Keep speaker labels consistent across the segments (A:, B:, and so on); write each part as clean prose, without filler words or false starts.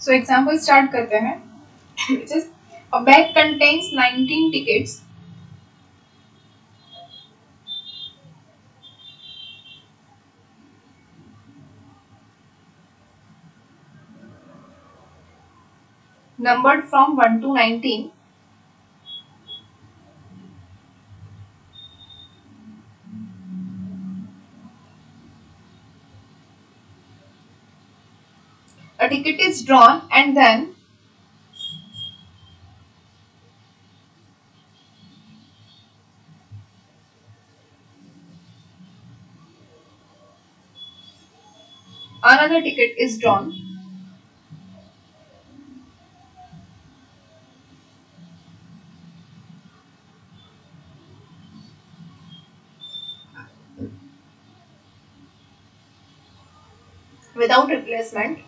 A: So example start करते हैं, which is a bag contains 19 tickets numbered from 1 to 19. A ticket is drawn and then another ticket is drawn. Without replacement.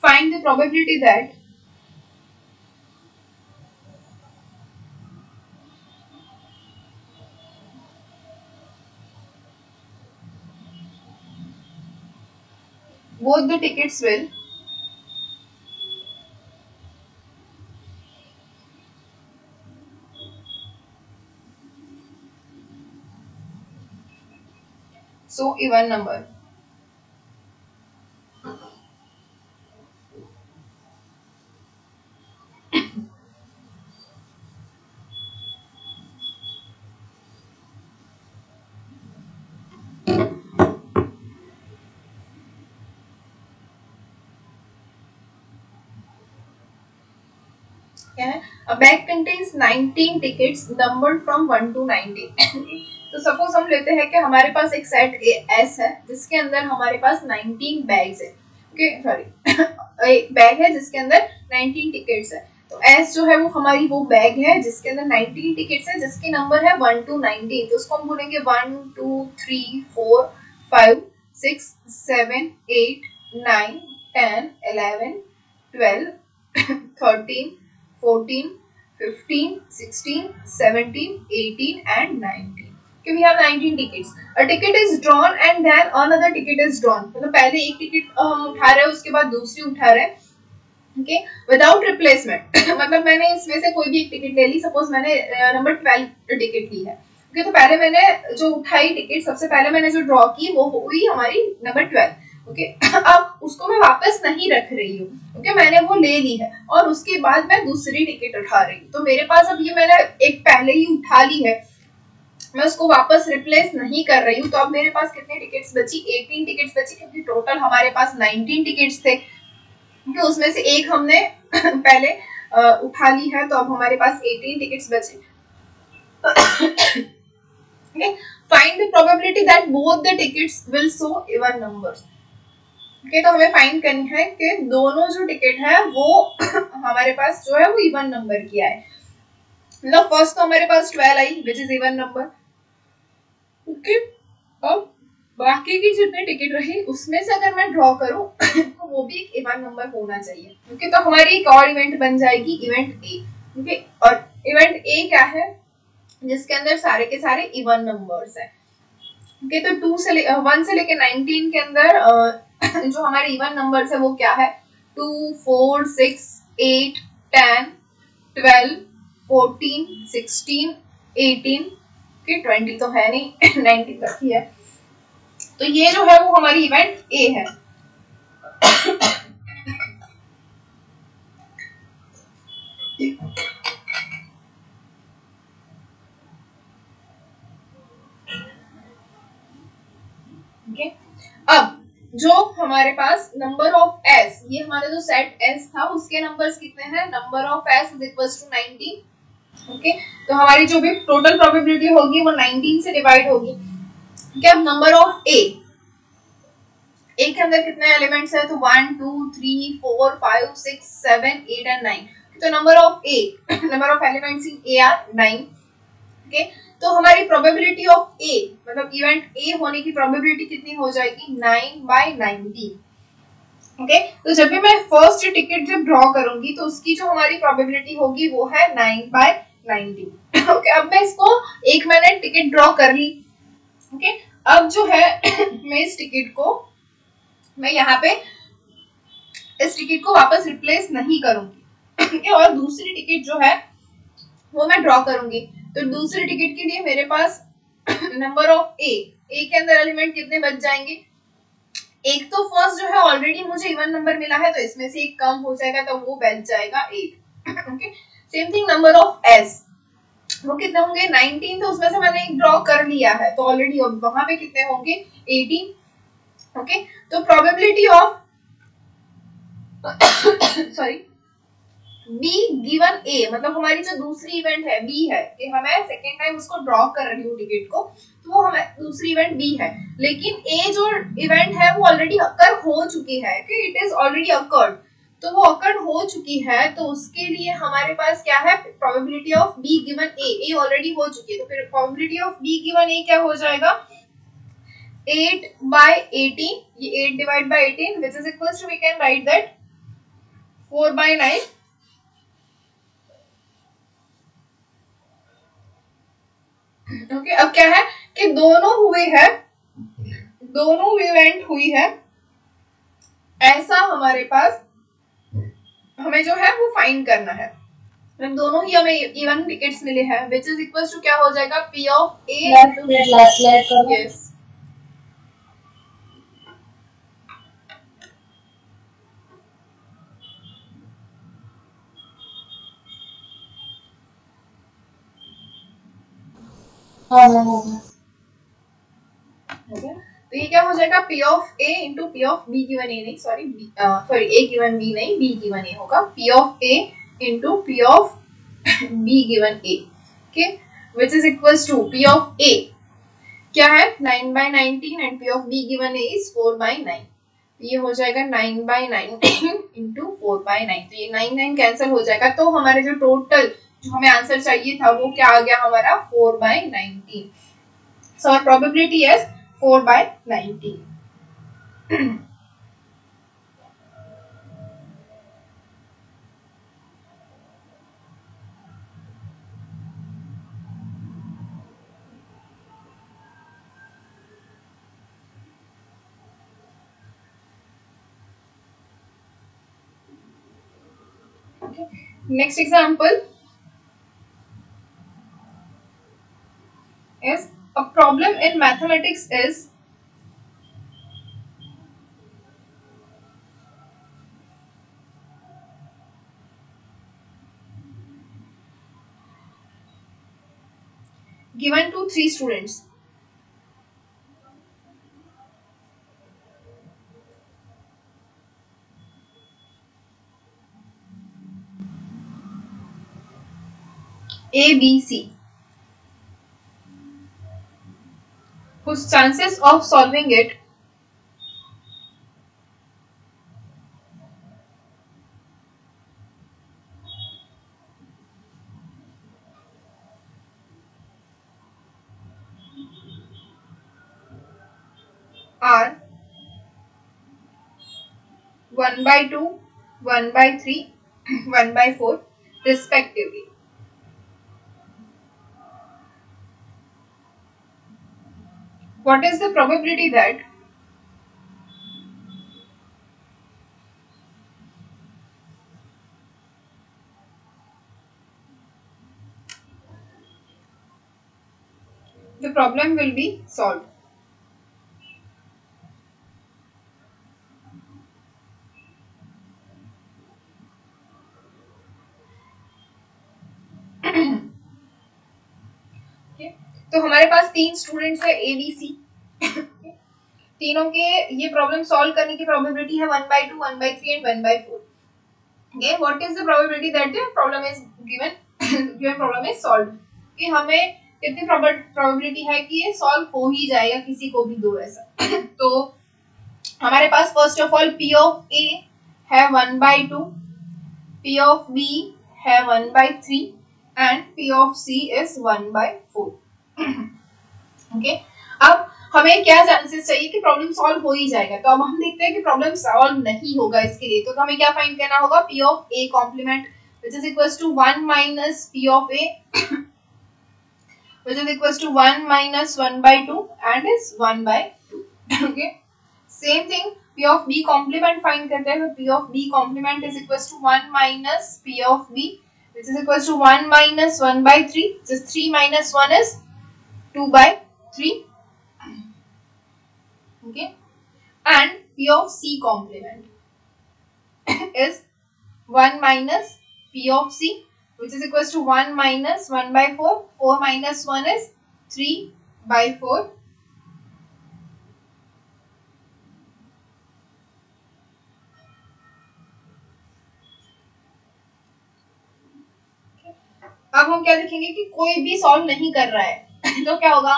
A: Find the probability that both the tickets will so even number. A bag contains 19 tickets numbered from 1 to 19. तो suppose हम लेते हैं कि हमारे पास एक set S है जिसके अंदर हमारे पास 19 बैग्स है, ओके सॉरी एक बैग है जिसके अंदर 19 टिकट्स है। तो एस जो है वो हमारी वो बैग है जिसके अंदर 19 टिकट्स है जिसके नंबर है 1 to 19। तो उसको हम बोलेंगे 1 2 3 4 5 6 7 8 9 10 11 12 13 14 15 16 17 18 and 19. Okay, we have 19 tickets. A ticket is drawn and then another ticket is drawn. मतलब पहले एक टिकट हम उठा रहे हैं उसके बाद दूसरी उठा रहे हैं, ओके विदाउट रिप्लेसमेंट। मतलब मैंने इसमें से कोई भी एक टिकट ले ली, सपोज मैंने नंबर 12 टिकट ली है, ओके तो पहले मैंने जो उठाई टिकट सबसे पहले मैंने जो ड्रॉ की वो हुई हमारी नंबर 12, ओके अब उसको मैं वापस नहीं रख रही हूँ, ओके मैंने वो ले ली है और उसके बाद मैं दूसरी टिकट उठा रही हूँ। तो मेरे पास अब ये मैंने एक पहले ही उठा ली है, मैं उसको वापस रिप्लेस नहीं कर रही हूँ। तो अब मेरे पास कितने टिकट्स बची, 18 टिकट्स बची, क्योंकि टोटल हमारे पास 19 टिकट्स थे, क्योंकि उसमें से एक हमने पहले उठा ली है। तो अब हमारे पास 18 टिकट्स बचे। Find the probability that both the tickets will show even numbers. Okay तो हमें फाइंड करनी है कि दोनों जो टिकट है वो हमारे पास जो है वो इवन नंबर की आए। मतलब फर्स्ट तो हमारे पास 12 I which is even number, okay अब बाकी की जितने टिकट रही उसमें से अगर मैं ड्रॉ करूं तो वो भी एक इवन नंबर होना चाहिए, ओके तो हमारी एक और इवेंट बन जाएगी इवेंट ए, ओके और इवेंट ए क्या है जिसके अंदर सारे के सारे इवन नंबर्स है, ओके तो 1 से लेके 19 के अंदर जो हमारे इवन नंबर्स है वो क्या है 2 4 6 8 10 12 14 16 18 के 20 तो है नहीं 19 तक ही है। तो ये जो है वो हमारी इवेंट ए है। ओके अब जो हमारे पास नंबर ऑफ एस, ये हमारा जो सेट एस था उसके नंबर्स कितने हैं, number of S is equals to 19, okay तो हमारी जो भी टोटल प्रोबेबिलिटी होगी वो 19 से डिवाइड होगी। क्या अब नंबर ऑफ ए के अंदर कितने एलिमेंट्स है, तो 1 2 3 4 5 6 7 8 एंड 9। तो number of A number of elements in A R 9, okay तो हमारी प्रोबेबिलिटी ऑफ ए मतलब इवेंट ए होने की प्रोबेबिलिटी कितनी हो जाएगी 9/90, ओके तो जब भी मैं फर्स्ट टिकट जब ड्रॉ करूंगी तो उसकी जो हमारी प्रोबेबिलिटी होगी वो है 9/90, ओके अब मैं इसको एक मैंने टिकट ड्रॉ कर ली। ओके, अब जो है मैं इस टिकट को मैं यहाँ पे इस टिकट को वापस रिप्लेस नहीं करूंगी और दूसरी टिकट जो है वो मैं ड्रॉ करूंगी। तो दूसरी टिकट के लिए मेरे पास नंबर ऑफ ए के अंदर एलिमेंट कितने बच जाएंगे? एक तो फर्स्ट जो है ऑलरेडी मुझे इवन नंबर मिला है तो इसमें से एक कम हो जाएगा तो वो बच जाएगा 8। Okay, same thing number of S, वो कितने होंगे? 19, तो उसमें से मैंने एक ड्रॉ कर लिया है तो ऑलरेडी वहां पे कितने होंगे? 18। ओके, तो probability of sorry B given A, मतलब हमारी जो दूसरी इवेंट है बी है कि हमें सेकेंड टाइम उसको ड्रॉ कर रही हूँ टिकट को, तो वो हमें दूसरी इवेंट बी है, लेकिन ए जो इवेंट है वो ऑलरेडी अकर हो चुकी है कि इट इज ऑलरेडी अकर्ड, तो वो अकर हो चुकी है तो उसके लिए हमारे पास क्या है? Probability of B given A already हो चुकी है, तो फिर प्रोबेबिलिटी ऑफ बी गिवन ए क्या हो जाएगा? 8/18, ये 8 divide by 18 which is equals to we can write that 4/9। Okay, अब क्या है कि दोनों हुए हैं, दोनों इवेंट हुई है, ऐसा हमारे पास हमें जो है वो फाइंड करना है। मतलब दोनों ही हमें इवन टिकट्स मिले हैं which is equals to क्या हो जाएगा? P of A into yes। तो ये क्या हो जाएगा? P of A into P of B given A, नहीं सॉरी A given B नहीं, B given A होगा, P of A into P of B given A, okay, which is equals to P of A क्या है? 9/19 and P of B given A is 4/9, ये हो जाएगा 9/19 into 4/9, तो ये 9 cancel हो जाएगा, तो हमारे जो टोटल जो हमें आंसर चाहिए था वो क्या आ गया हमारा? 4/19। So our probability is 4/19। Okay. Next example is a problem in mathematics is given to 3 students. A, B, C, whose chances of solving it are 1/2, 1/3, 1/4 respectively. What is the probability that the problem will be solved? Okay. तो हमारे पास 3 students है A, B, C, तीनों के ये problem solve करने की probability है 1/2, 1/3 and 1/4। Okay, what is the probability that the problem is given problem is solved? कि हमें कितनी प्रोबेबिलिटी है कि ये सॉल्व हो ही जाएगा, किसी को भी दो ऐसा। तो हमारे पास first of all P of A है 1/2, P of B है 1/3 and P of C is 1/4। Okay, अब हमें क्या चांसेस चाहिए कि प्रॉब्लम सॉल्व हो ही जाएगा, तो अब हम देखते हैं कि प्रॉब्लम सॉल्व नहीं होगा इसके लिए, तो हमें क्या फाइंड करना होगा? P of A complement which is equals to 1 minus P of A which is equals to 1 minus 1 by 2 and is 1 by 2. Okay, same thing P of B complement find करते हैं. P of B complement is equals to 1 minus P of B, which is equals to 1 minus 1 by 3. Just 3 minus 1 is 2 by 3. Okay, and P of C complement is 1 minus P of C, which is equals to 1 minus 1 by 4. 4 minus 1 is 3 by 4. अब हम क्या लिखेंगे कि कोई भी solve नहीं कर रहा है तो क्या होगा,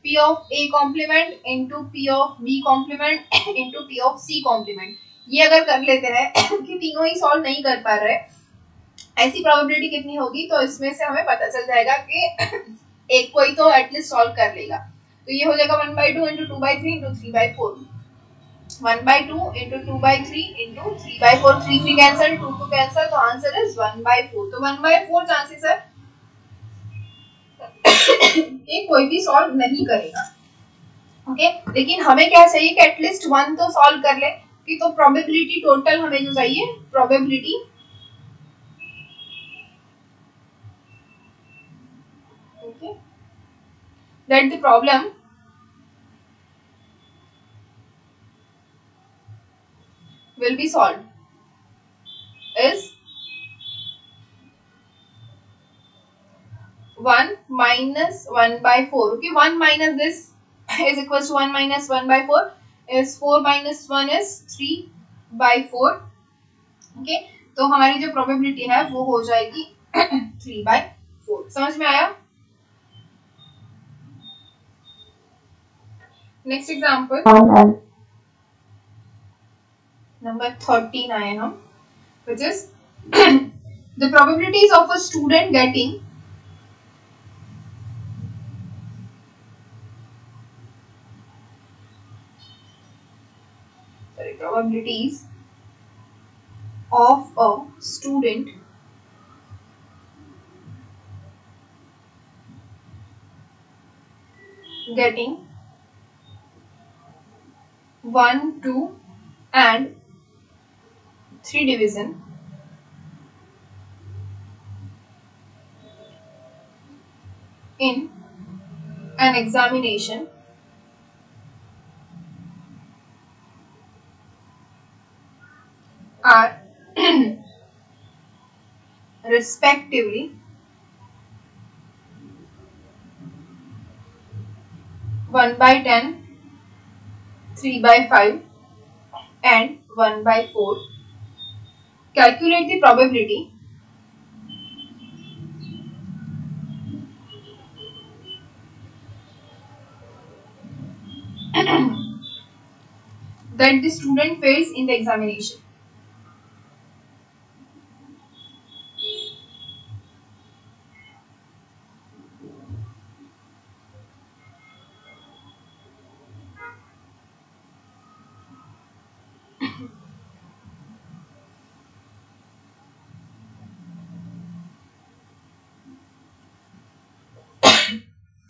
A: P of A complement into P of B complement into P of C complement. ये अगर कर लेते हैं कि तीनों ही सॉल्व नहीं कर पा रहे, ऐसी प्रोबेबिलिटी कितनी होगी, तो इसमें से हमें पता चल जाएगा कि एक कोई तो एटलीस्ट सॉल्व कर लेगा. तो ये हो जाएगा 1 by 2 into 2 by 3 into 3 by 4. 1 by 2 into 2 by 3 into 3 by 4. 3 3 cancel, 2 2 cancel, तो आंसर इज 1 by 4. तो 1 by 4 चांसेस है कि कोई भी सॉल्व नहीं करेगा. ओके, लेकिन हमें क्या चाहिए कि एटलीस्ट 1 तो सॉल्व कर ले. कि तो प्रोबेबिलिटी टोटल हमें जो चाहिए, probability okay that the problem will be solved is 1 minus 1 by 4. Okay, 1 minus this is equals to 1 minus 1 by 4 is 4 minus 1 is 3 by 4. Okay, तो हमारी जो प्रोबेबिलिटी है वो हो जाएगी 3 by 4. समझ में आया? नेक्स्ट एग्जाम्पल number 13 आए हम, which is the probabilities of a student getting probabilities of a student getting 1, 2 and 3 division in an examination are respectively 1 by 10, 3 by 5 and 1 by 4. Calculate the probability that the student fails in the examination.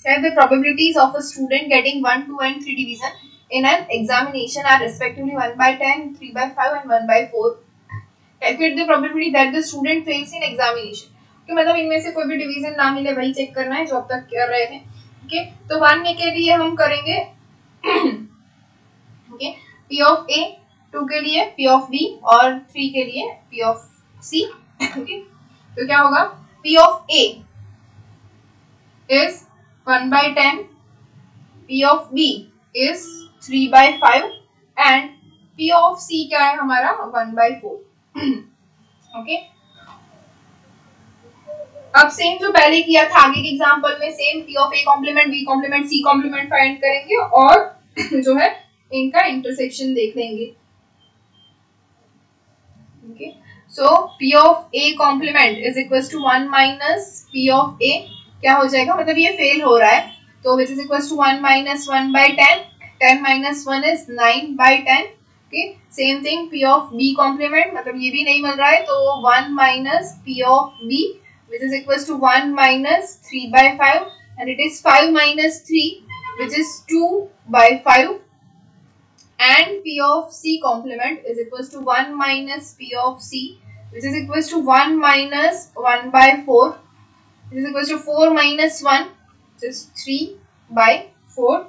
A: Here the probabilities of a student getting 1, 2 and 3 division in an examination are respectively 1 by 10, 3 by 5 and 1 by 4. Calculate the probability that the student fails in examination. तो मतलब इनमें से कोई भी division ना मिले वही check करना है जो अब तक कर रहे थे. ओके, तो 1 के लिए हम करेंगे ओके P of A, 2 के लिए P of B और 3 के लिए P of C. ओके, तो क्या होगा, P of A is 1 by 10, P of B is 3 by 5 and P of C क्या है हमारा 1 by 4. ओके, अब सेम जो पहले किया था आगे के एग्जांपल में, same P of A complement, B complement, C complement find करेंगे और जो है इनका इंटरसेक्शन देख लेंगे. Okay, so P of A complement is equals to 1 minus P of A. क्या हो जाएगा, मतलब ये फेल हो रहा है तो which is equals to 1 minus 1 by 10. 10 minus 1 is 9 by 10. Okay, same thing P of B complement, मतलब ये भी नहीं मिल रहा है तो 1 minus P of B which is equals to 1 minus 3 by 5 and it is 5 minus 3, which is 2 by 5, and P of C complement is equals to 1 minus P of C, which is equals to 1 minus 1 by 4, which is equals to 4 minus 1, which is 3 by 4.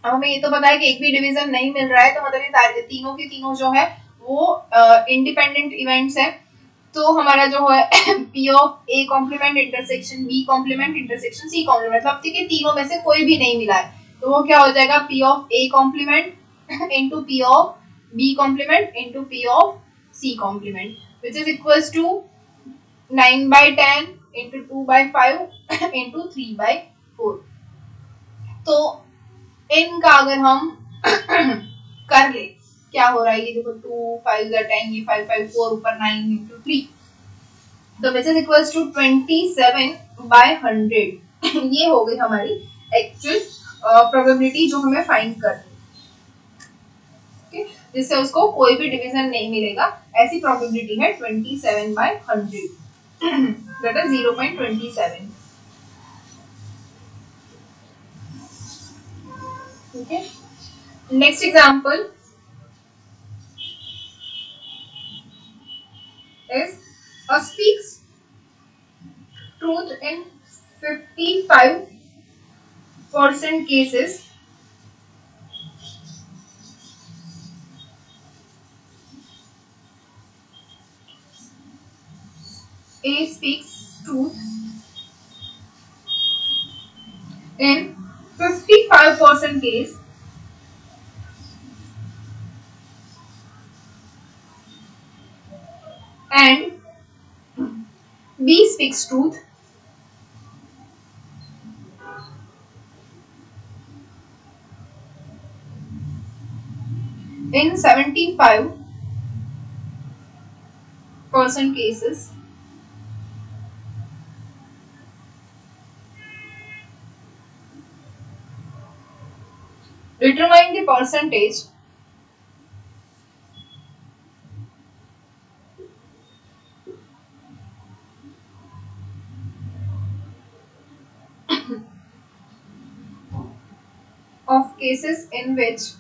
A: अब हमें ये तो पता है कि एक भी division नहीं मिल रहा है, तो मतलब ये तीनों के तीनों जो है वो इंडिपेंडेंट इवेंट्स है। तो हमारा जो है P of A complement intersection B complement intersection C complement, मतलब के तीनों में से कोई भी नहीं मिला है, तो वो क्या हो जाएगा P of A complement into P of B complement into P of C complement, which is equals to 9 by 10 into 2 by 5 into 3 by 4। तो इनका अगर हम कर ले क्या हो रहा है, ये देखो 2 5 10, ये 5 5 4 ऊपर 9 into 3, तो which is equals to 27 by 100। ये हो गई हमारी एक्चुअल प्रोबेबिलिटी जो हमें फाइंड करनी है, जिससे उसको कोई भी डिवीजन नहीं मिलेगा। ऐसी प्रोबेबिलिटी है 27 by 100, that is 0.27। Okay. Next example is a speaks truth in 55% cases. A speaks truth in 55% case and B speaks truth in 75% cases. Determine the percentage of cases in which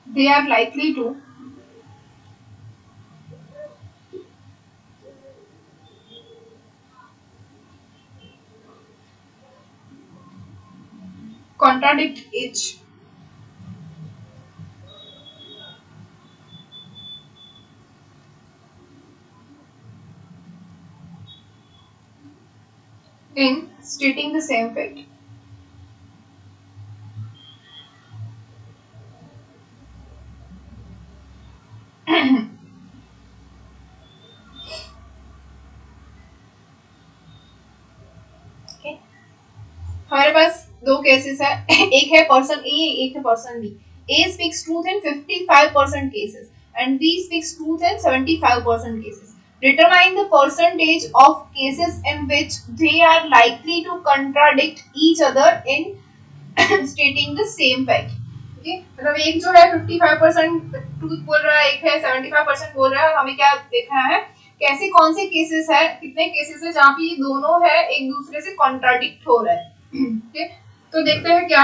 A: they are likely to contradict each in stating the same fact. हमारे पास दो cases है, एक है person A, एक है person B. A speaks truth in 55% cases and B speaks truth in 75% cases. Determine the percentage of cases in which they are likely to contradict each other in stating the same fact. Okay? मतलब एक जो है 55% truth बोल रहा है, एक है 75% बोल रहा है। हमें क्या देखना है, कैसे कौन से केसेस है, कितने केसेस है जहाँ पे ये दोनों है एक दूसरे से कॉन्ट्राडिक्ट हो रहा है। okay? तो देखते हैं क्या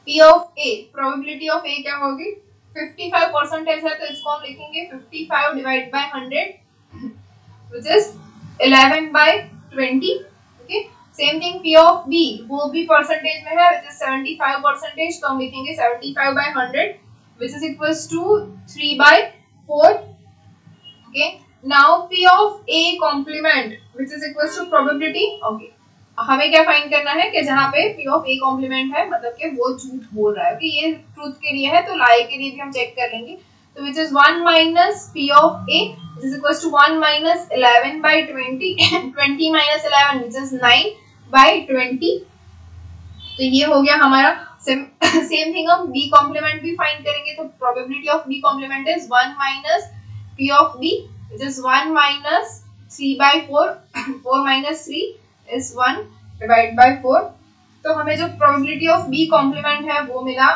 A: P of A, probability of A क्या होगी, 55% है तो इसको हम लिखेंगे 55 divide by 100 which is 11 by 20। Okay, same thing P of B, वो भी परसेंटेज में है which is 75%, तो हम लिखेंगे 75 by 100 which is equals to 3 by 4। Okay, now P of A complement which is equals to probability। Okay, हमें क्या find करना है कि जहाँ पे P of A कॉम्प्लीमेंट है, मतलब कि वो झूठ बोल रहा है। कि ये ट्रूथ के लिए है, तो लाई के लिए भी हम चेक कर लेंगे। तो which is 1 minus P of A which is equals to 1 minus 11 by 20 20 minus 11 which is 9 by 20। तो ये हो गया हमारा। सेम थिंग हम B कॉम्प्लीमेंट भी फाइंड करेंगे, तो probability of B complement is 1 minus P of B which is 1 minus 3 by 4 4 minus 3 is 1 divided by 4। तो हमें जो प्रोबेबिलिटी ऑफ बी कॉम्प्लीमेंट है वो मिला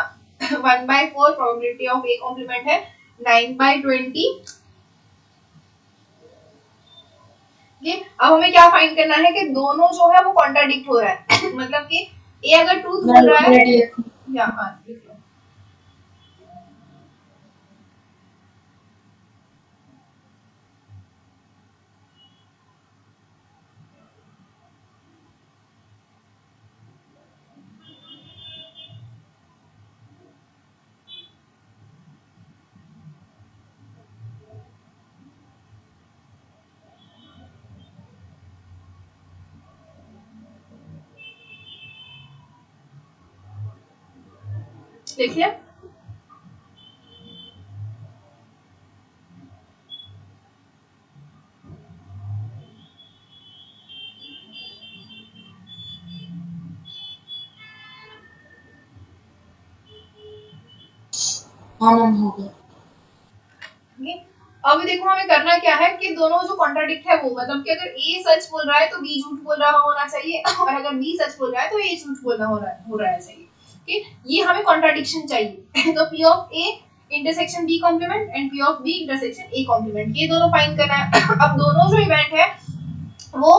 A: 1/4, प्रोबेबिलिटी ऑफ ए कॉम्प्लीमेंट है 9/20। ये अब हमें क्या फाइंड करना है कि दोनों जो है वो कॉन्ट्राडिक्ट हो रहा है मतलब कि ए अगर ट्रूथ बोल रहा है या हाँ लिख लो। लिख लिया?
B: हाँ मैम हो गया।
A: अब देखो हमें करना क्या है कि दोनों जो कॉन्ट्राडिक्ट है वो मतलब कि अगर ए सच बोल रहा है तो बी झूठ बोल रहा होना चाहिए और अगर बी सच बोल रहा है तो ए झूठ बोलना हो रहा है चाहिए। ठीक, ये हमें कॉन्ट्राडिक्शन चाहिए तो P of A intersection B complement and P of B intersection A complement, ये दोनों फाइंड करना है। अब दोनों जो इवेंट है वो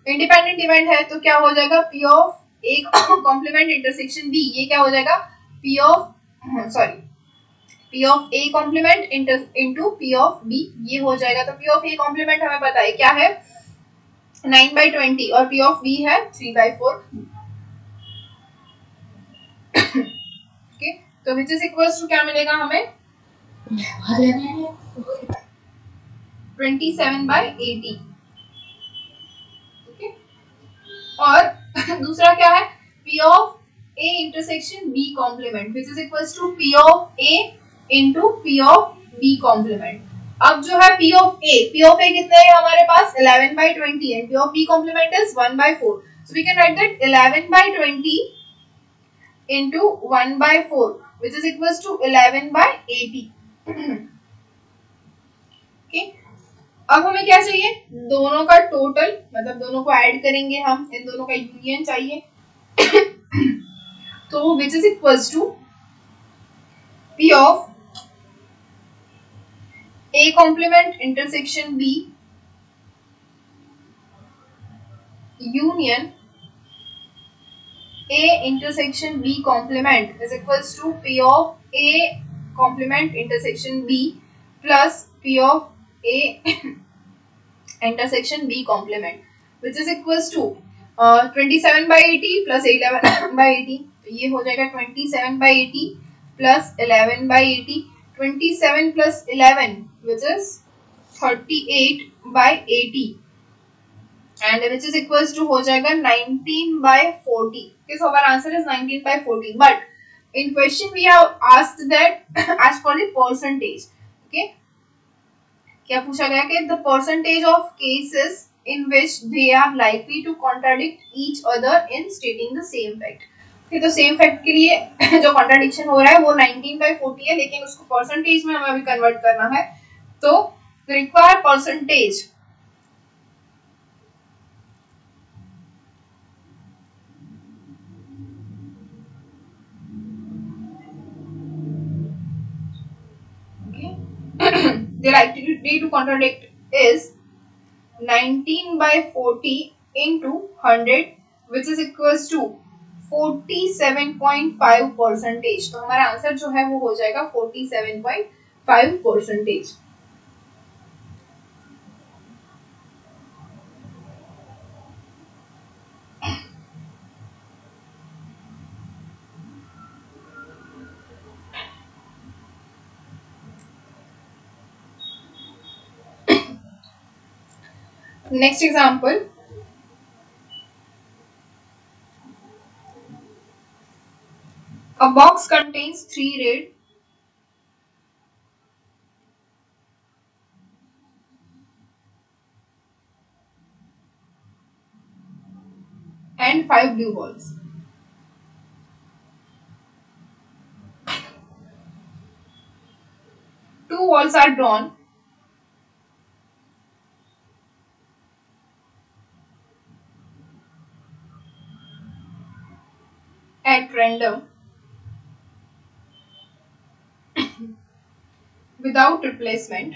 A: इंडिपेंडेंट इवेंट है तो क्या हो जाएगा P of A complement intersection B, ये क्या हो जाएगा P of sorry P of A complement into P of B, ये हो जाएगा। तो P of A complement हमें पता है क्या है 9/20 और P of B है 3/4। okay, तो which is equals to क्या मिलेगा हमें 27/80। okay? और दूसरा क्या है P of A intersection B complement which is equals to P of A into P of B complement। अब जो है P of A कितना है हमारे पास 11/20 and P of B complement is 1/4, so we can write that 11/20 into 1/4 which is equals to 11/80। okay? अब हमें क्या चाहिए दोनों का टोटल मतलब दोनों को ऐड करेंगे हम, इन दोनों का यूनियन चाहिए तो which is equals to P of A complement intersection B union A intersection B complement is equals to P of A complement intersection B plus P of A intersection B complement which is equals to 27/80 plus 11/80, तो ये हो जाएगा 27/80 plus 11/80, 27 plus 11 which is 38/80 and which is equals to हो जाएगा 19/40। Okay, so our answer is 19/40 but in question we have asked that as for the percentage। okay, क्या पूछा गया कि the percentage of cases in which they are likely to contradict each other in stating the same fact। okay, तो same fact के लिए जो contradiction हो रहा है वो 19/40 है लेकिन उसको परसेंटेज में हमें अभी कन्वर्ट करना है तो require percentage the likelihood to contradict is 19/40 into 100 which is equals to 47.5%। तो हमारा आंसर जो है वो हो जाएगा 47.5%। Next example, a box contains 3 red and 5 blue balls. Two balls are drawn random without replacement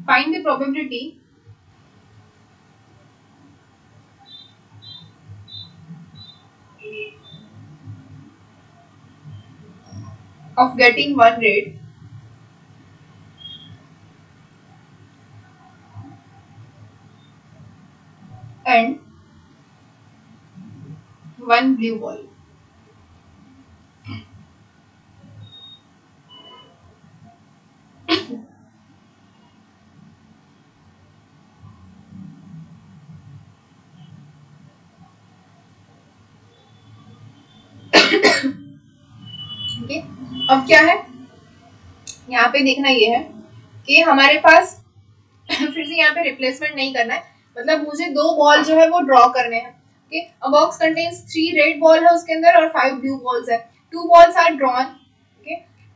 A: find the probability of getting one red and one blue ball. Okay, अब क्या है यहाँ पे देखना ये है कि हमारे पास फिर से यहाँ पे रिप्लेसमेंट नहीं करना है, मतलब मुझे दो बॉल जो है वो ड्रॉ करने हैं. Okay, a box contains 3 red ball है उसके अंदर और 5 ब्लू बॉल्स है. 2 balls are drawn okay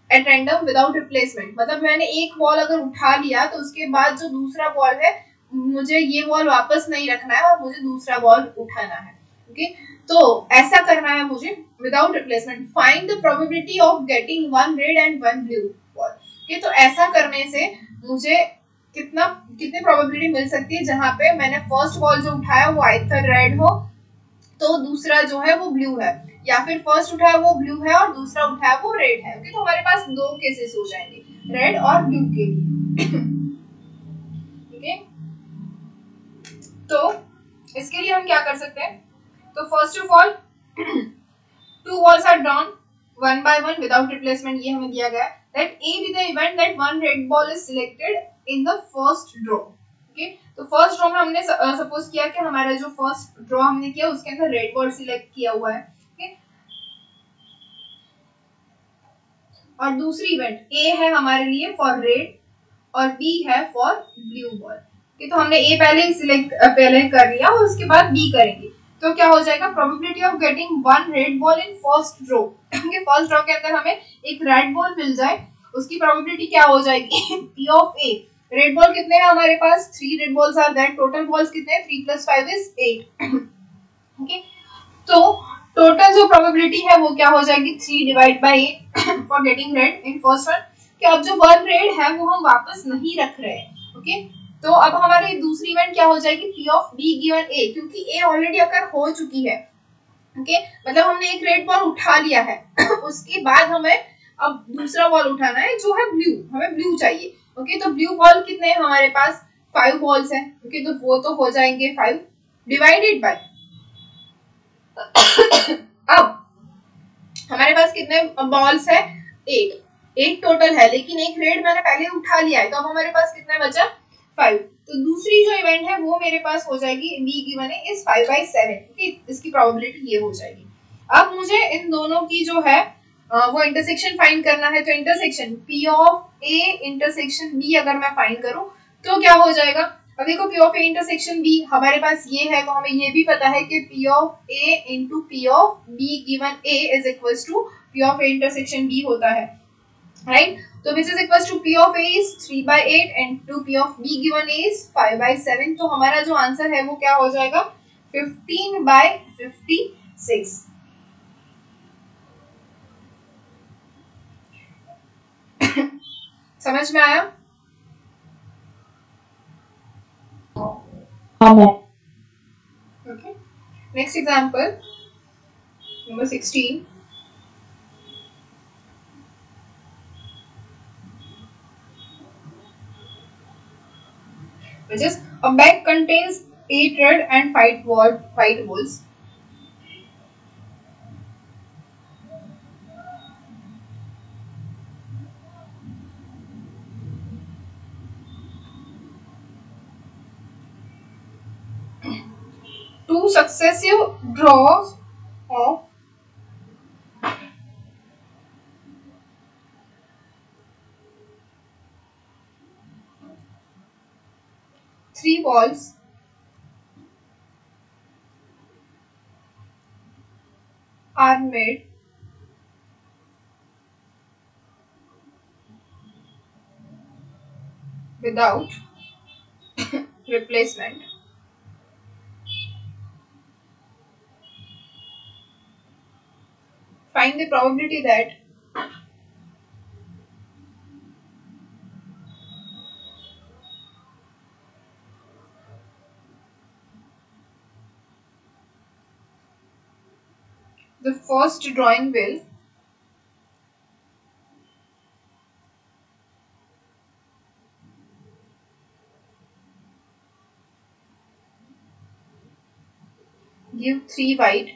A: at random without replacement, मतलब मैंने एक बॉल अगर उठा लिया तो उसके बाद जो दूसरा बॉल है मुझे ये बॉल वापस नहीं रखना है और मुझे दूसरा बॉल उठाना है. ओके, तो ऐसा करना है मुझे without replacement. Find the probability of getting one red and one blue ball. Okay, तो ऐसा करने से मुझे कितनी प्रोबेबिलिटी मिल सकती है जहां पे मैंने फर्स्ट बॉल जो उठाया वो आइदर रेड हो तो दूसरा जो है वो ब्लू है, या फिर फर्स्ट उठाया वो ब्लू है और दूसरा उठाया वो रेड है. ओके, तो हमारे पास दो केसेस हो जाएंगे, रेड और ब्लू के लिए. ठीक है, तो इसके लिए हम क्या कर सकते हैं, तो first of all 2 balls are drawn one by one without replacement, ये हमें दिया गया है. Let A be the event that one red ball is selected in the first draw. Okay, तो फर्स्ट ड्रॉ में हमने सपोज किया कि हमारा जो फर्स्ट ड्रॉ हमने किया उसके अंदर रेड बॉल सिलेक्ट किया हुआ है. okay? और दूसरी इवेंट ए है हमारे लिए फॉर रेड और बी है फॉर ब्लू बॉल. okay, तो हमने ए पहले कर लिया और उसके बाद बी करेंगे. तो क्या हो जाएगा, probability of getting one red ball in first draw. First draw के अंदर हमें एक रेड बॉल मिल जाए, उसकी प्रोबेबिलिटी क्या हो जाएगी, P of A. Red ball कितने हैं हमारे पास, 3 red balls are there. Total balls कितने हैं, 3 + 5 = 8. ओके, तो टोटल जो प्रोबेबिलिटी है वो क्या हो जाएगी, 3/8 for getting red in first one. कि अब जो वन रेड है वो हम वापस नहीं रख रहे हैं. ओके, तो अब हमारी दूसरी इवेंट क्या हो जाएगी, पी ऑफ बी गिवन ए, क्योंकि ए ऑलरेडी अगर हो चुकी है. ओके, मतलब हमने एक रेड बॉल उठा लिया है उसके बाद हमें अब दूसरा बॉल उठाना है जो है ब्लू, हमें ब्लू चाहिए. ओके, तो ब्लू बॉल कितने हैं हमारे पास, 5 बॉल्स हैं. ओके, तो वो तो हो जाएंगे 5 डिवाइडेड बाय अब हमारे पास कितने बॉल्स है, 8 टोटल है, लेकिन एक रेड मैंने पहले उठा लिया है, तो अब हमारे पास कितना बचा, 5. तो दूसरी जो इवेंट है वो मेरे पास हो जाएगी बी गिवन है इस 5/7. इसकी प्रोबेबिलिटी ये हो जाएगी. अब मुझे इन दोनों की जो है वो इंटरसेक्शन फाइंड करना है. तो intersection P of A intersection B अगर मैं फाइंड करूं तो क्या हो जाएगा. अब देखो P of A intersection B हमारे पास ये है, तो हमें ये भी पता है कि P of A into P of B given A is equals to P of A intersection B होता है, right. So which is equals to P of A is 3/8 and to P of B given A is 5/7. तो हमारा जो answer है वो क्या हो जाएगा, 15/56. समझ में आया? Okay. Next example, number 16. Which is a bag contains 8 red and 5 white balls. Two successive draws of 3 balls are made without replacement. Find the probability that the first drawing will give 3 white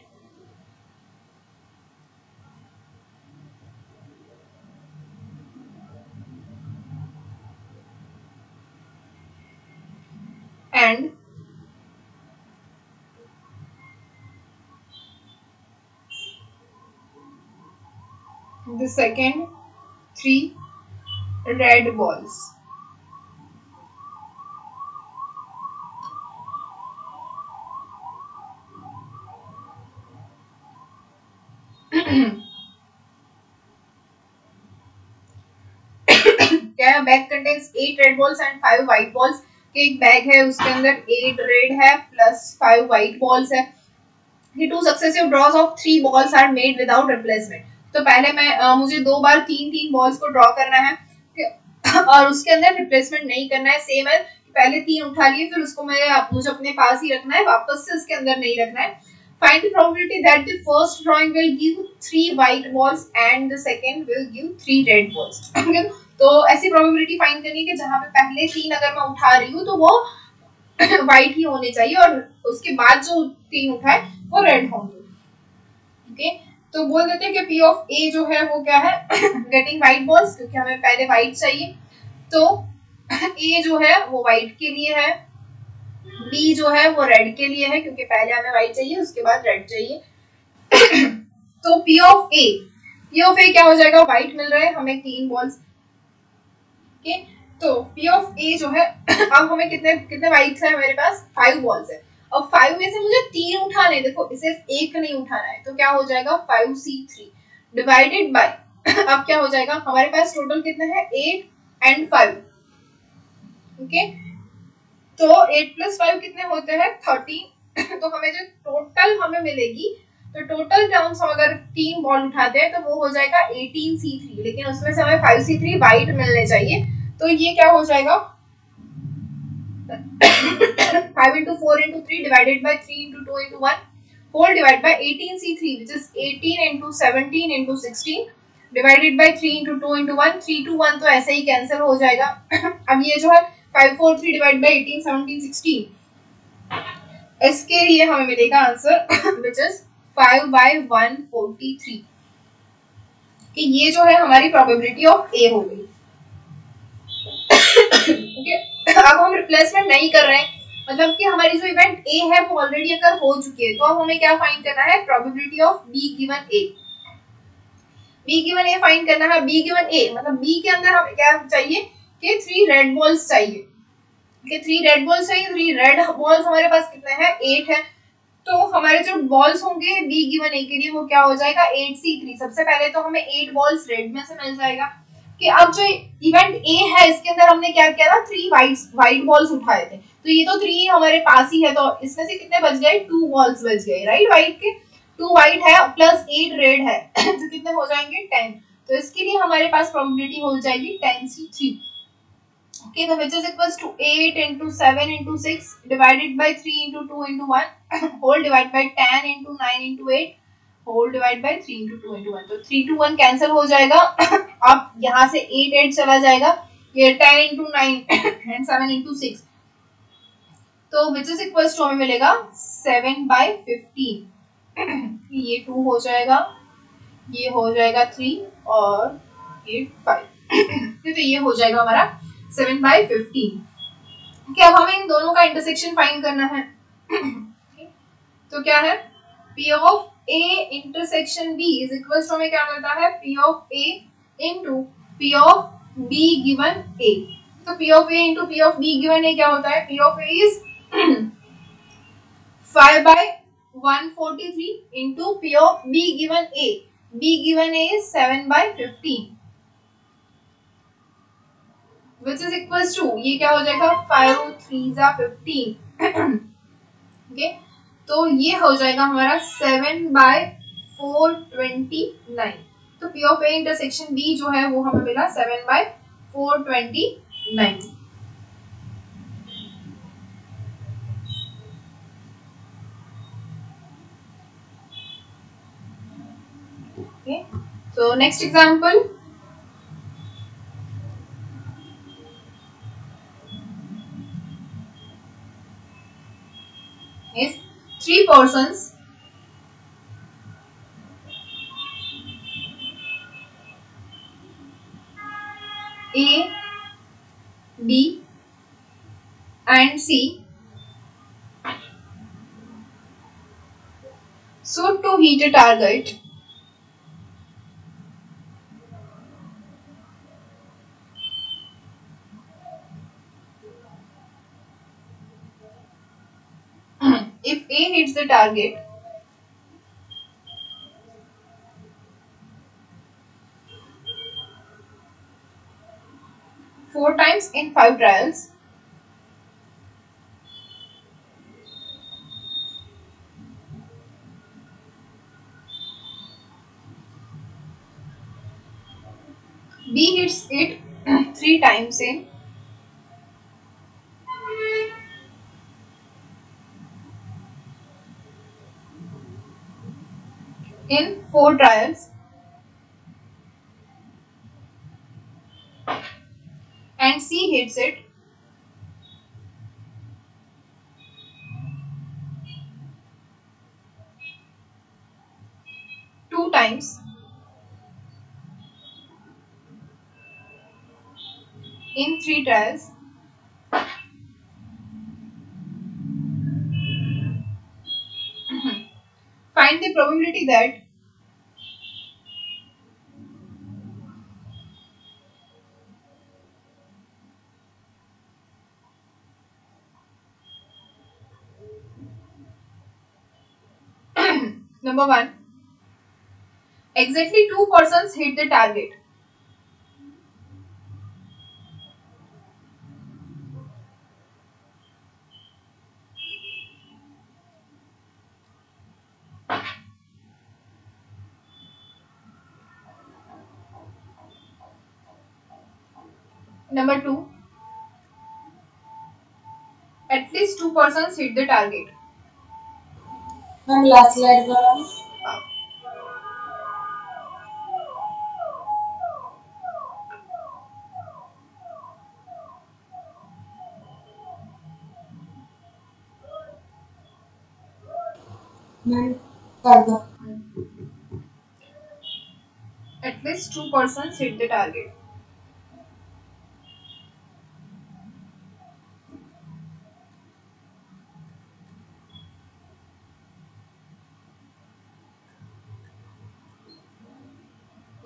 A: and the second 3 red balls. क्या bag contains 8 red balls and 5 white balls. कि एक bag है उसके अंदर 8 red है plus 5 white balls है. कि 2 successive draws of 3 balls are made without replacement. तो पहले मैं मुझे 2 बार 3 बॉल्स को ड्रॉ करना है और उसके अंदर रिप्लेसमेंट नहीं करना है. सेम है पहले 3 उठा लिए फिर उसको मुझे अपने पास ही रखना है, वापस से उसके अंदर नहीं रखना है. Find the probability that the first drawing will give 3 white balls and the second will give 3 red balls. तो ऐसी प्रोबेबिलिटी फाइंड करनी है कि जहां पे पहले 3 अगर मैं उठा रही हूँ तो वो व्हाइट ही होने चाहिए और उसके बाद जो 3 उठाए वो रेड होंगे. ओके तो बोल देते हैं कि P of A जो है वो क्या है गेटिंग व्हाइट बॉल्स, क्योंकि हमें पहले व्हाइट चाहिए. तो A जो है वो व्हाइट के लिए है, B जो है वो रेड के लिए है क्योंकि पहले हमें व्हाइट चाहिए उसके बाद रेड चाहिए. तो P of A क्या हो जाएगा, व्हाइट मिल रहा है हमें 3 बॉल्स. ओके तो P of A जो है अब हमें कितने व्हाइट्स है हमारे पास 5 बॉल्स है. अब 5 में से मुझे 3 उठाने, देखो सिर्फ एक नहीं उठाना है, तो क्या हो जाएगा 5C3 डिवाइडेड बाय अब क्या हो जाएगा हमारे पास टोटल कितने हैं 8 एंड 5. ओके तो 8 प्लस 5 कितने होते हैं 13. तो हमें जो टोटल हमें मिलेगी, तो टोटल टर्म्स हम अगर 3 बॉल उठाते हैं तो वो हो जाएगा 18C3, लेकिन उसमें से हमें 5C3 वाइट मिलने चाहिए. तो ये क्या हो जाएगा 5 into 4 into 3 divided by 3 into 2 into 1 whole divided by 18C3 which is 18 into 17 into 16 divided by 3 into 2 into 1. 3 to 1 तो ऐसे ही कैंसिल हो जाएगा. अब ये जो है 5 4 3 divided by 18 17 16, इसके लिए हमें मिलेगा आंसर which is 5 by 143. कि ये जो है हमारी प्रोबेबिलिटी ऑफ ए हो गई. ओके अब हम रिप्लेसमेंट नहीं कर रहे हैं, मतलब कि हमारी जो इवेंट ए है वो ऑलरेडी अगर हो चुकी है, तो अब हमें क्या फाइंड करना है probability of B given A. B given A find करना है. बी गिवन ए मतलब बी के अंदर हमें क्या चाहिए कि 3 रेड बॉल्स चाहिए. कि 3 रेड बॉल्स चाहिए. 3 रेड बॉल्स हमारे पास कितने हैं 8 है. तो हमारे जो बॉल्स होंगे बी गिवन ए के लिए वो क्या हो जाएगा 8C3. सबसे पहले तो हमें 8 बॉल्स रेड में से मिल जाएगा. कि अब जो इवेंट ए है इसके अंदर हमने क्या किया था 3 व्हाइट बॉल्स उठाए थे, तो ये तो 3 हमारे पास ही है, तो इसमें से कितने बच गए 2 बॉल्स बच गए राइट. व्हाइट के 2 व्हाइट है प्लस 8 रेड है तो कितने हो जाएंगे 10. तो इसके लिए हमारे पास प्रोबेबिलिटी हो जाएगी 10C3. Okay, the which is equals to 8 into 7 into 6 divided by 3 into 2 into 1 whole divided by 10 into 9 into 8 whole divided by 3 into 2 into 1. तो 3 to 1 कैंसिल हो जाएगा. अब यहाँ से 8 चला जाएगा, ये 10 into 9 and 7 into 6. तो which is equals to हमें मिलेगा 7 by 15. ये 2 हो जाएगा, ये हो जाएगा 3 और ये 5. तो ये हो जाएगा हमारा 7 by 15. okay, अब हमें इन दोनों का इंटरसेक्शन फाइंड करना है. तो क्या है P of A intersection B is equal to हमें क्या मिलता है P of A into P of B given A. तो P of A into P of B given A क्या होता है P of A is 5 by 143 into P of B given A. B given A is 7 by 15. Which is equals to, ये क्या हो जाएगा 5 3 15 okay, तो ये हो जाएगा हमारा 7/429। तो P of A intersection B जो है वो हमें मिला 7/429। Okay, so next example is three persons A, B and C shoot to hit a target if A hits the target 4 times in 5 trials, B hits it 3 times in 4 trials, and C hits it 2 times in 3 trials, find the probability that number 1, exactly 2 persons hit the target. Number 2, at least 2 persons hit the target.
B: Ma'am last slide पर ma'am कर दो।
A: At least 2 persons hit the target.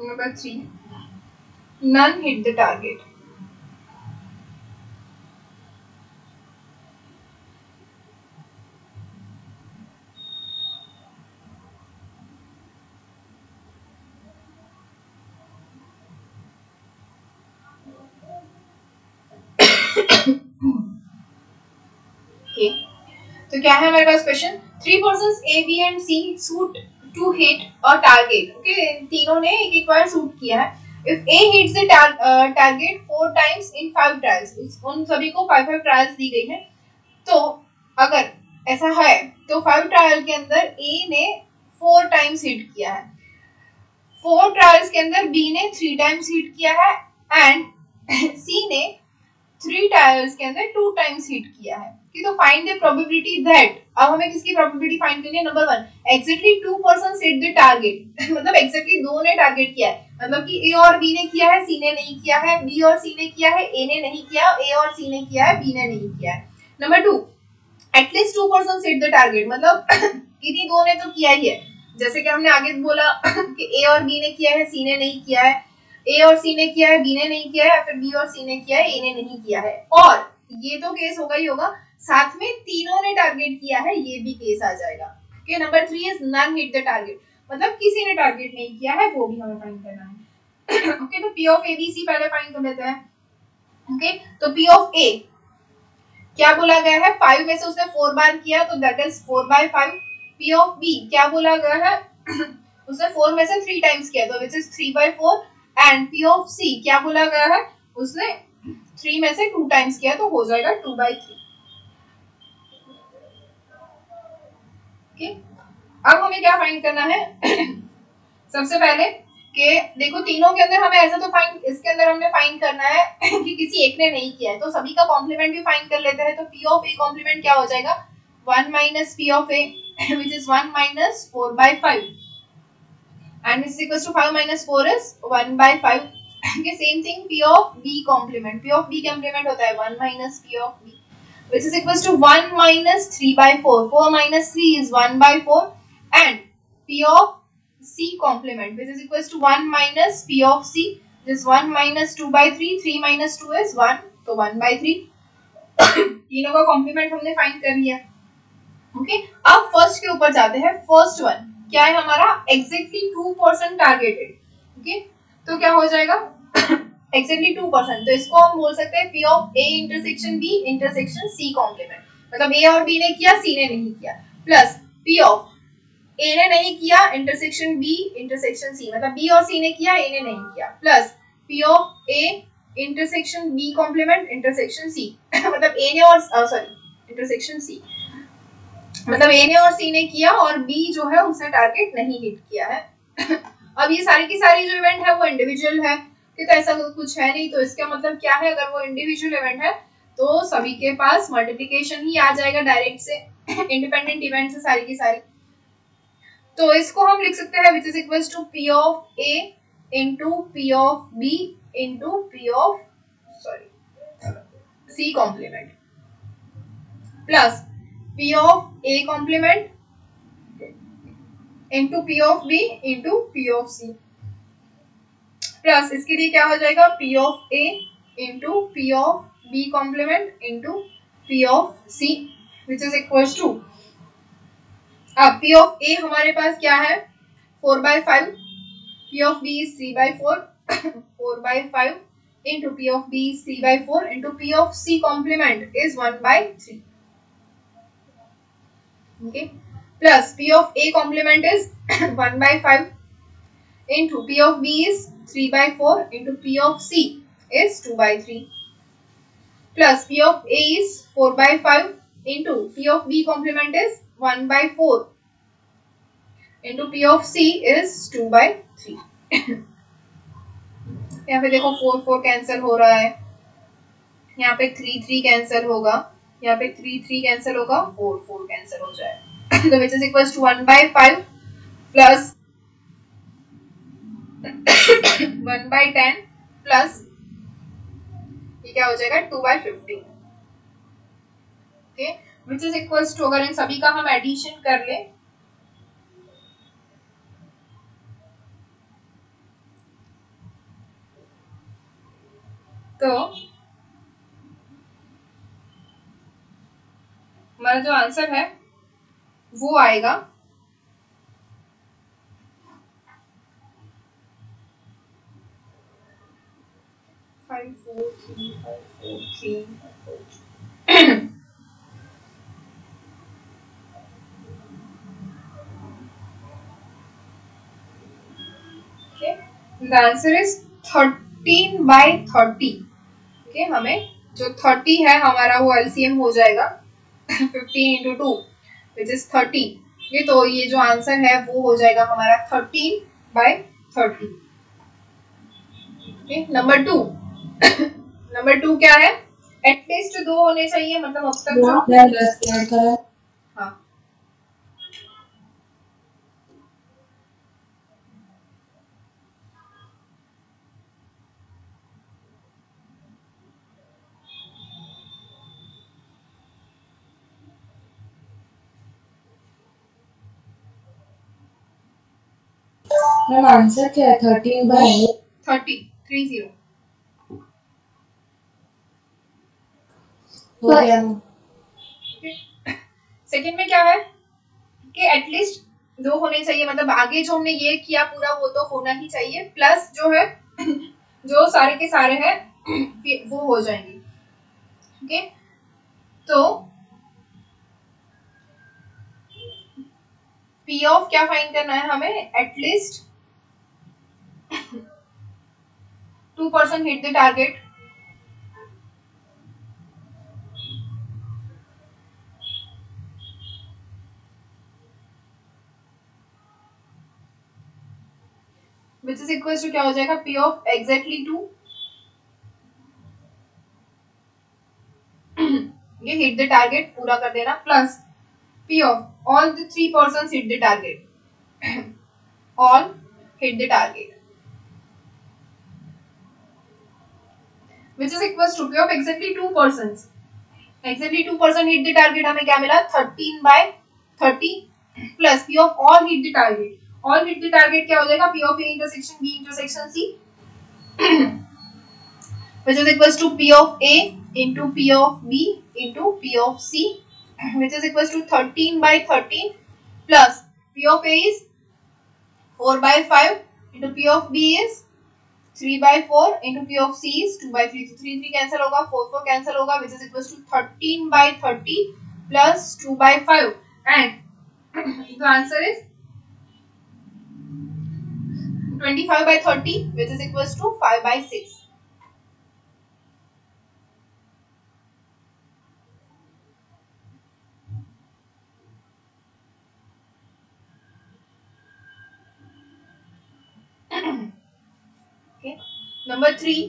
A: Number 3, none hit the target. Okay, तो क्या है हमारे पास question, 3 persons A, B and C shoot to hit a target. Okay, तीनों ने एक एक बार शूट किया है. If A hits the target 4 times in 5 trials, उन सभी को 5 ट्रायल्स दी गई है. तो अगर ऐसा है तो 5 ट्रायल के अंदर A ने 4 टाइम्स हिट किया है, 4 ट्रायल्स के अंदर B ने 3 टाइम्स हिट किया है एंड C ने 3 ट्रायल्स के अंदर 2 टाइम्स हिट किया है. तो फाइंड द प्रोबेबिलिटी दैट, अब हमें किसकी प्रोबेबिलिटी फाइंड करनी है. Number 1, exactly 2 persons hit the target मतलब एग्जैक्टली दो ने टारगेट किया है, मतलब कि A और B ने किया है, C ने नहीं किया है, B और C ने किया है, A ने नहीं किया, A और C ने किया है, B ने नहीं किया है. Number 2, at least 2 persons hit the target, मतलब इन्हीं दो ने तो किया ही है. जैसे कि हमने आगे बोला कि A और B ने किया है, C ने नहीं किया है, A और C ने किया है, B ने नहीं किया है, फिर B और C ने किया है, A ने नहीं किया है. और ये तो केस होगा ही होगा, साथ में तीनों ने टारगेट किया है, ये भी केस आ जाएगा. Okay, number 3 is none hit the target, मतलब किसी ने टारगेट नहीं किया है, वो भी हमें फाइंड करना है. ओके, तो P ऑफ ABC पहले फाइंड कर लेते हैं. ओके, तो P ऑफ A क्या बोला गया है, 5 में से उसने 4 बार किया तो that is 4/5। P of B क्या बोला गया है उसने 4 में से 3 टाइम्स किया तो which is 3/4। And P of C क्या बोला गया है, उसने 3 में से 2 टाइम्स किया तो हो जाएगा 2/3। ओके, अब हमें क्या फाइंड करना है सबसे पहले कि देखो तीनों के अंदर हमें ऐसा तो फाइंड, इसके अंदर हमने फाइंड करना है कि किसी एक ने नहीं किया है तो सभी का कॉम्प्लीमेंट भी फाइंड कर लेते हैं। तो P ऑफ A कॉम्प्लीमेंट क्या हो जाएगा, 1 minus P of A which is 1 minus 4/5 and this is equals to 5 minus 4 is 1/5। okay, same thing P of B complement, P of B complement होता है 1 minus P of B which is equals to 1 minus 3/4, 4 minus 3 is 1/4 and P of C complement which is equals to 1 minus P of C, this 1 minus 2/3, 3 minus 2 is 1 तो 1/3। तीनों का complement हमने find कर लिया। Okay, अब first के ऊपर जाते हैं। फर्स्ट वन क्या है हमारा, एग्जैक्टली 2% टारगेटेड। ओके, तो क्या हो जाएगा एग्जैक्टली 2%, तो इसको हम बोल सकते हैं P of A intersection B intersection C complement, मतलब A और B ने किया C ने नहीं किया, प्लस P ऑफ A ने नहीं किया इंटरसेक्शन B इंटरसेक्शन C, मतलब B और C ने किया A ने नहीं किया, plus P of A intersection B complement intersection C मतलब A ने और सॉरी इंटरसेक्शन C मतलब A ने और C ने किया और B जो है उसने टारगेट नहीं हिट किया है। अब ये सारी की सारी जो इवेंट है वो इंडिविजुअल है, तो ऐसा कुछ है नहीं, तो इसका मतलब क्या है, अगर वो इंडिविजुअल इवेंट है तो सभी के पास मल्टीप्लिकेशन ही आ जाएगा डायरेक्ट से, इंडिपेंडेंट इवेंट से सारी की सारी। तो इसको हम लिख सकते हैं which is equals to P of A into P of B into P of C complement plus P of A complement into P of B into P of C plus इसके लिए क्या हो जाएगा P of A into P of B complement into P of C which is equals to, अब P of A हमारे पास क्या है 4/5, P of B is 3/4 4/5 into P of B is 3/4 into P of C complement is 1/3। okay, plus P of A complement is 1/5 into P of B is 3/4 into P of C is 2/3 plus P of A is 4/5 into P of B complement is 1/4 into P of C is 2/3। यहाँ पे देखो 4 cancel हो रहा है, यहाँ पे 3 cancel होगा, यहाँ पे 3 कैंसिल होगा, 4 कैंसिल हो जाएगा तो which is equals to 1/5 plus 1/10 plus ये क्या हो जाएगा 2/50। Okay, which is equals to, अगर इन सभी का हम एडिशन कर ले तो हमारा जो आंसर है वो आएगा 5 4 3 5 4 3 okay, the answer is 13/30। okay, हमें जो 30 है हमारा वो LCM हो जाएगा 15 into 2 which is 30। ये तो ये जो आंसर है वो हो जाएगा हमारा 13/30। okay, नंबर 2 नंबर 2 क्या है, एटलीस्ट 2 होने चाहिए, मतलब अब तक जो हाँ
B: मैम आंसर क्या है
A: 13/30
B: हो गया।
A: सेकंड में क्या है कि एटलीस्ट 2 होने चाहिए, मतलब आगे जो हमने ये किया पूरा वो तो होना ही चाहिए, प्लस जो है जो सारे के सारे हैं वो हो जाएंगी। ओके, तो पी ऑफ क्या फाइंड करना है हमें, at least 2% hit the target, which is equal to क्या हो जाएगा, पी ऑफ एग्जैक्टली 2, ये हिट द टारगेट पूरा कर देना, plus P of all the 3% hit the target, all hit the target, which is equal to P of exactly 2%, exactly 2% hit the target हमें क्या मिला, 13/30 plus P of all hit the target, all hit the target क्या हो जाएगा, P of A intersection B intersection C, which is equals to P of A into P of B into P of C, which is equals to 13/13 plus P of A is 4/5 into P of B is 3/4 into P of C is 2/3. So 3 cancel होगा, 4 cancel होगा, which is equals to 13/30 plus 2/5, and the answer is 25/30, which is equals to 5/6. Okay. Number 3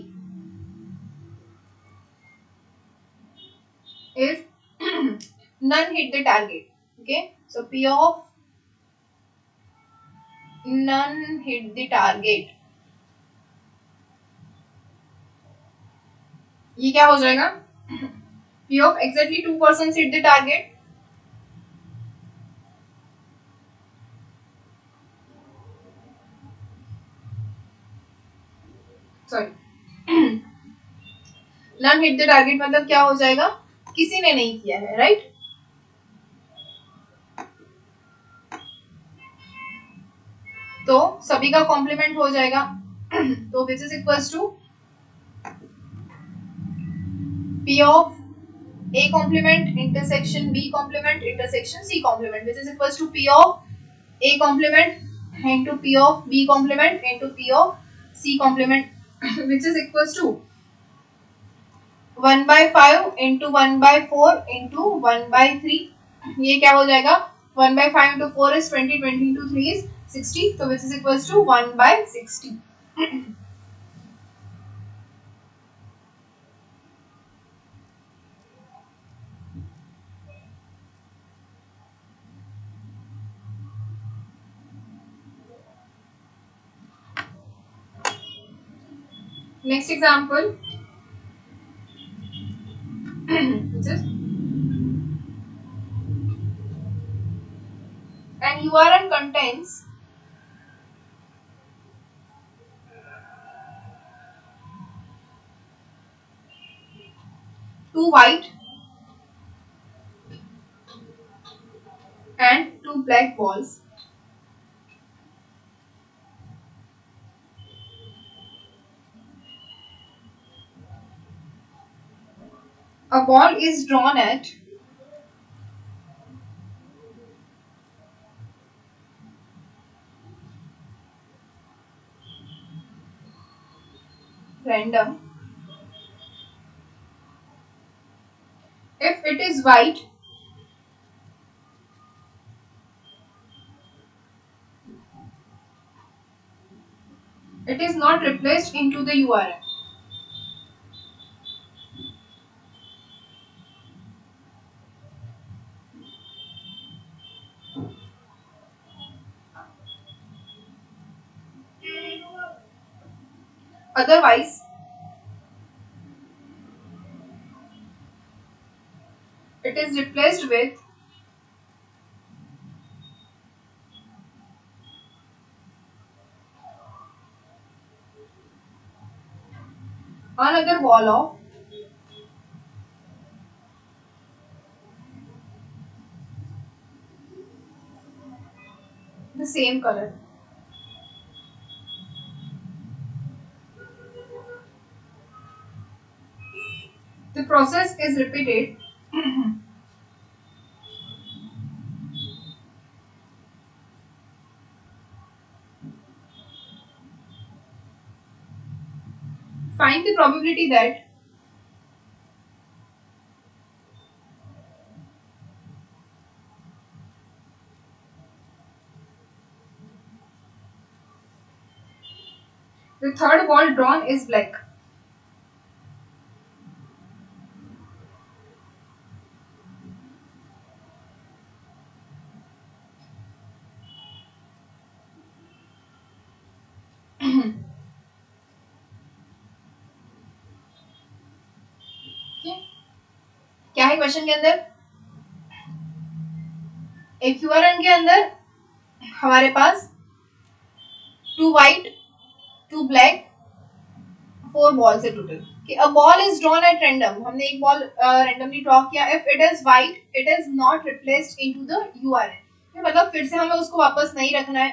A: is none hit the target. Okay, so P of none hit the target, ये क्या हो जाएगा, P of exactly 2% hit the target, sorry none hit the target मतलब क्या हो जाएगा, किसी ने नहीं किया है, राइट, तो सभी का कॉम्प्लीमेंट हो जाएगा, तो which is equals to P of A complement intersection B complement intersection C complement, which is equals to P of A complement into P of B complement into P of C complement, which is equals to 1/5 into 1/4 into 1/3, ये क्या हो जाएगा, 1/5 into 4 is 20, 20 into 3 is 60, so which is equals to 1/60. Next example, which is an URN contains two white and two black balls. A ball is drawn at random. If it is white, it is not replaced into the URN. Otherwise, it is replaced with another wall of the same color. process is repeated find the probability that the third ball drawn is black. क्या है question के अंदर? एक क्यूआरएन के अंदर हमारे पास 2 white 2 black 4 balls है total. A ball is drawn at random. हमने एक बॉल randomly draw किया. If it is white, it is not replaced into the URN. मतलब फिर से हमें उसको वापस नहीं रखना है.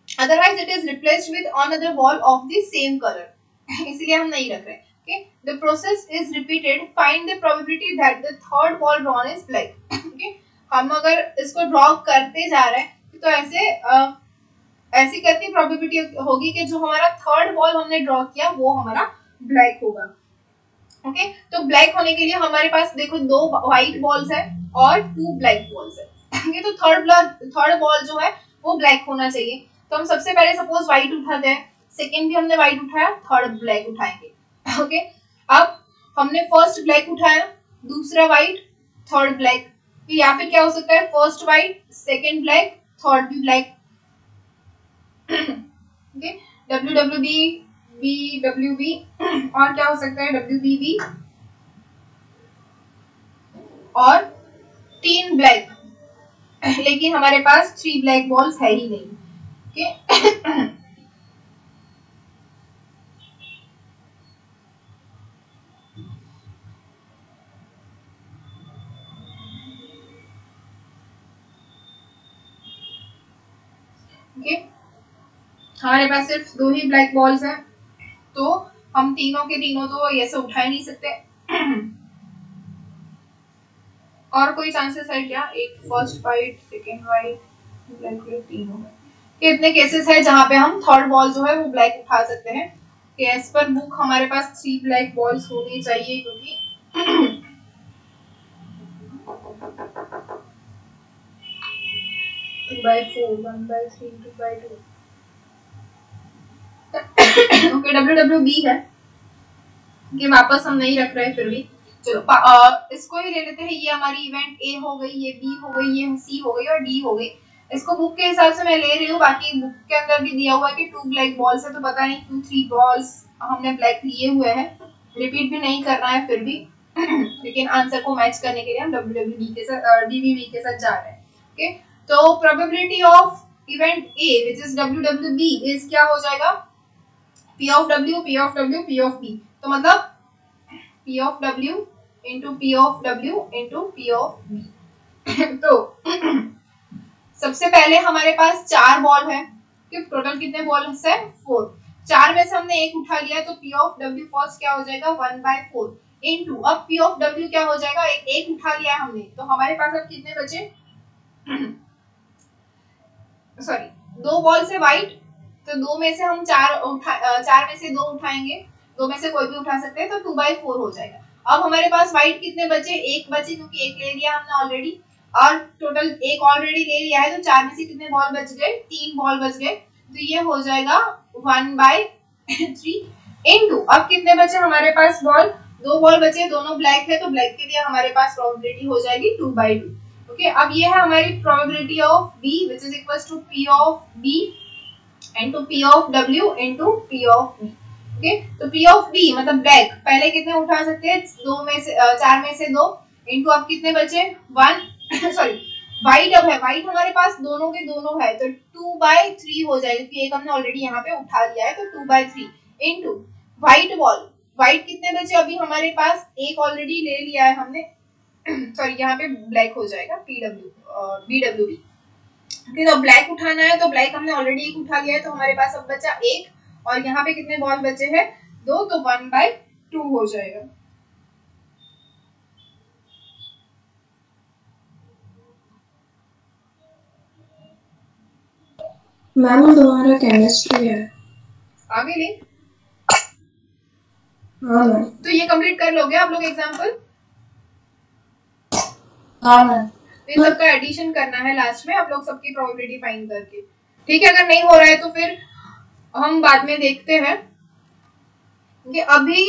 A: Otherwise, it is replaced with another ball of the same color. इसलिए हम नहीं रख रहे. Okay. The process is repeated. Find the probability that the third ball drawn is black. Okay. हम अगर इसको ड्रॉ करते जा रहे हैं तो ऐसी कितनी प्रोबेबिलिटी होगी कि जो हमारा थर्ड बॉल हमने ड्रॉ किया वो हमारा ब्लैक होगा. ओके. तो ब्लैक होने के लिए हमारे पास देखो 2 व्हाइट बॉल्स है और 2 ब्लैक बॉल्स है. ओके. तो थर्ड बॉल जो है वो ब्लैक होना चाहिए. तो हम सबसे पहले सपोज व्हाइट उठाते हैं, सेकंड भी हमने व्हाइट उठाया, थर्ड ब्लैक उठाएंगे. ओके. अब हमने फर्स्ट ब्लैक उठाया, दूसरा व्हाइट, थर्ड ब्लैक. या फिर क्या हो सकता है, first white, second black, third भी ब्लैक. ओके. WWB, BWB और क्या हो सकता है, WBB और 3 ब्लैक. लेकिन हमारे पास 3 ब्लैक बॉल्स है ही नहीं. ओके. ओके. हमारे पास सिर्फ 2 ही ब्लैक बॉल्स हैं, तो हम तीनों के तीनों तो ऐसे उठा ही नहीं सकते. और कोई चांसेस है क्या? एक first white, second white, black तीनों में. कितने केसेस है जहां पे हम थर्ड बॉल जो है वो ब्लैक उठा सकते हैं. एज पर बुक हमारे पास 3 ब्लैक बॉल्स होनी चाहिए, क्योंकि 2/4 1/3 2/2. ओके. WWB है कि वापस हम नहीं रख रहे फिर भी. चलो इसको ही ले लेते हैं. ये हमारी इवेंट A हो गई, ये B हो गई, ये C हो गई और D हो गई. इसको बुक के हिसाब से मैं ले रही हूँ. बाकी बुक के अंदर भी दिया हुआ है कि 2 ब्लैक बॉल्स है, तो पता नहीं क्यों 3 बॉल्स हमने ब्लैक लिए हुए हैं. रिपीट भी नहीं करना है फिर भी. लेकिन आंसर को मैच करने के लिए हम WWB के साथ DBB के साथ जा रहे हैं. ओके. तो probability of event A which is WWB is क्या हो जाएगा, P of W, P of W, P of B. तो मतलब P of W into P of W into P of B. तो सबसे पहले हमारे पास 4 बॉल है. टोटल कितने बॉल है? 4. 4 में से हमने एक उठा लिया, तो P of W फर्स्ट क्या हो जाएगा, 1/4 into अब P of W क्या हो जाएगा, एक उठा लिया हमने, तो हमारे पास अब कितने बचे, सॉरी 2 बॉल से व्हाइट, तो 2 में से हम 4 में से 2 उठाएंगे, 2 में से कोई भी उठा सकते हैं, तो 2/4 हो जाएगा. अब हमारे पास व्हाइट कितने बचे, एक बचे, क्योंकि एक ले लिया हमने ऑलरेडी, और टोटल एक ऑलरेडी ले लिया है, तो 4 में से कितने बॉल बच गए, 3 बॉल बच गए. तो ये हो जाएगा 1/3 इनटू अब कितने बचे हमारे पास बॉल, 2 बॉल बचे, दोनों ब्लैक है, तो ब्लैक के लिए हमारे पास प्रोबेबिलिटी हो जाएगी 2/2. ओके. अब ये है हमारी probability of B which is equals to P of B into P of W into P of B. Okay. तो P of B मतलब ब्लैक पहले कितने उठा सकते हैं, 2 में से 4 में से 2 इनटू अब कितने बचे 1 सॉरी व्हाइट. अब है व्हाइट हमारे पास दोनों के दोनों है, तो 2/3 हो जाएगा, क्योंकि एक हमने ऑलरेडी यहाँ पे उठा लिया है, तो 2/3 इनटू व्हाइट बॉल. व्हाइट कितने बचे अभी हमारे पास, एक ऑलरेडी ले लिया है हमने, सॉरी यहाँ पे ब्लैक हो जाएगा BWB. ओके. तो ब्लैक उठाना है, तो ब्लैक हमने ऑलरेडी एक उठा लिया है, तो हमारे पास अब बचा एक, और यहाँ पे कितने बॉल बचे हैं, 2, तो 1/2 हो जाएगा.
B: मैम वो तुम्हारा केमिस्ट्री है।
A: आगे ले।
B: हाँ मैम।
A: तो ये कंप्लीट कर लोगे आप लोग एग्जाम्पल?
B: हाँ मैम।
A: तो इन सबका एडिशन करना है लास्ट में आप लोग सबकी प्रोबेबिलिटी फाइंड करके, ठीक है? अगर नहीं हो रहा है तो फिर हम बाद में देखते हैं कि अभी